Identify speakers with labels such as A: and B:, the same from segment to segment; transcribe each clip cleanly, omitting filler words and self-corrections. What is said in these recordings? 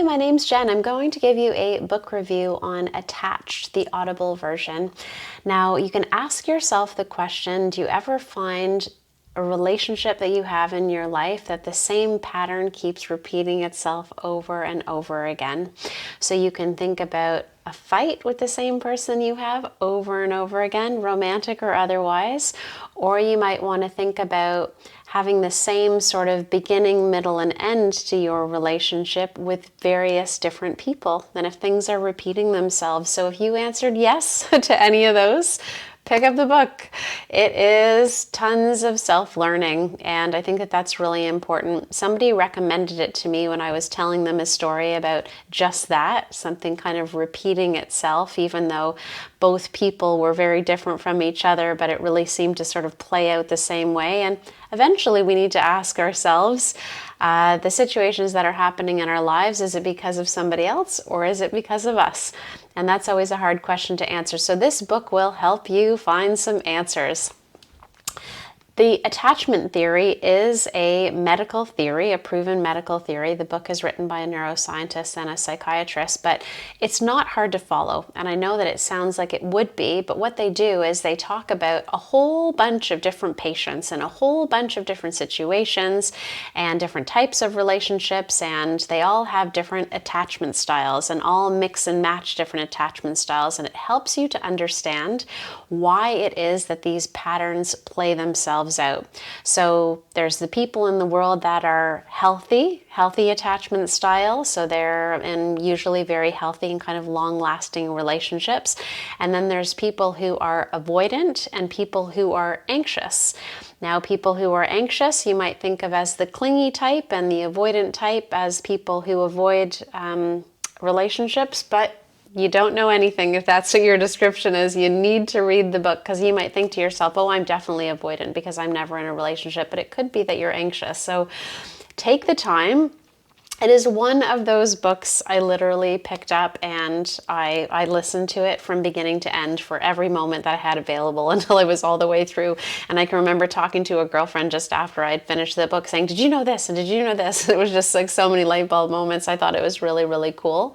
A: Hi, my name's Jen. I'm going to give you a book review on Attached, the Audible version. Now, you can ask yourself the question, do you ever find a relationship that you have in your life that the same pattern keeps repeating itself over and over again? So you can think about a fight with the same person you have over and over again, romantic or otherwise, or you might want to think about having the same sort of beginning, middle, and end to your relationship with various different people, and if things are repeating themselves. So if you answered yes to any of those, pick up the book. It is tons of self-learning, and I think that that's really important. Somebody recommended it to me when I was telling them a story about just that, something kind of repeating itself, even though both people were very different from each other, but it really seemed to sort of play out the same way. And eventually we need to ask ourselves, the situations that are happening in our lives, is it because of somebody else or is it because of us? And that's always a hard question to answer. So this book will help you find some answers. The attachment theory is a medical theory, a proven medical theory. The book is written by a neuroscientist and a psychiatrist, but it's not hard to follow. And I know that it sounds like it would be, but what they do is they talk about a whole bunch of different patients and a whole bunch of different situations and different types of relationships, and they all have different attachment styles and all mix and match different attachment styles, and it helps you to understand why it is that these patterns play themselves out. So there's the people in the world that are healthy attachment style. So they're in usually very healthy and kind of long-lasting relationships. And then there's people who are avoidant and people who are anxious. Now, people who are anxious, you might think of as the clingy type, and the avoidant type as people who avoid relationships, but you don't know anything if that's what your description is. You need to read the book, because you might think to yourself, oh, I'm definitely avoidant because I'm never in a relationship, but it could be that you're anxious. So take the time. It is one of those books I literally picked up and I listened to it from beginning to end for every moment that I had available until I was all the way through. And I can remember talking to a girlfriend just after I'd finished the book saying, did you know this? And did you know this? It was just like so many light bulb moments. I thought it was really, really cool.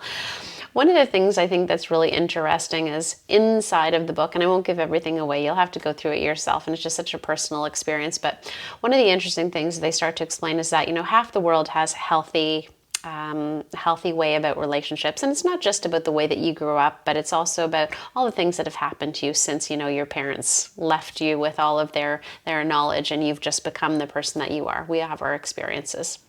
A: One of the things I think that's really interesting is inside of the book, and I won't give everything away, you'll have to go through it yourself, and it's just such a personal experience, but one of the interesting things they start to explain is that, half the world has healthy way about relationships. And it's not just about the way that you grew up, but it's also about all the things that have happened to you since, your parents left you with all of their knowledge, and you've just become the person that you are. We have our experiences.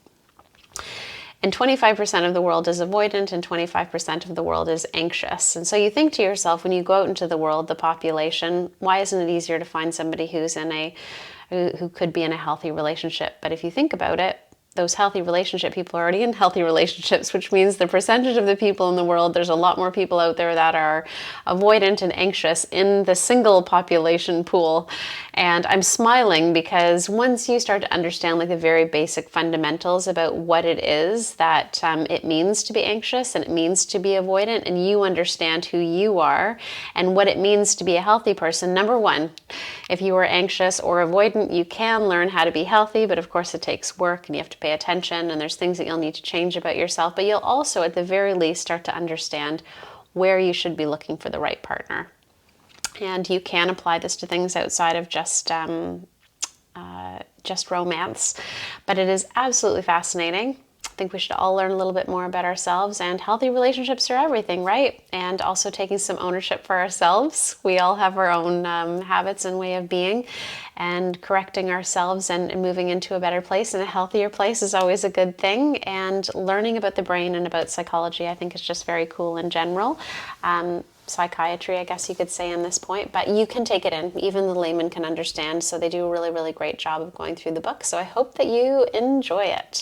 A: And 25% of the world is avoidant and 25% of the world is anxious. And so you think to yourself, when you go out into the world, the population, why isn't it easier to find somebody who could be in a healthy relationship? But if you think about it, those healthy relationship people are already in healthy relationships, which means the percentage of the people in the world, there's a lot more people out there that are avoidant and anxious in the single population pool. And I'm smiling because once you start to understand like the very basic fundamentals about what it is that it means to be anxious and it means to be avoidant, and you understand who you are and what it means to be a healthy person. Number one, if you are anxious or avoidant, you can learn how to be healthy, but of course it takes work and you have to pay attention, and there's things that you'll need to change about yourself, but you'll also at the very least start to understand where you should be looking for the right partner. And you can apply this to things outside of just romance, but it is absolutely fascinating. I think we should all learn a little bit more about ourselves, and healthy relationships are everything, right? And also taking some ownership for ourselves. We all have our own habits and way of being, and correcting ourselves and moving into a better place and a healthier place is always a good thing. And learning about the brain and about psychology, I think, is just very cool in general. Psychiatry, I guess you could say in this point, but you can take it in. Even the layman can understand. So they do a really, really great job of going through the book. So I hope that you enjoy it.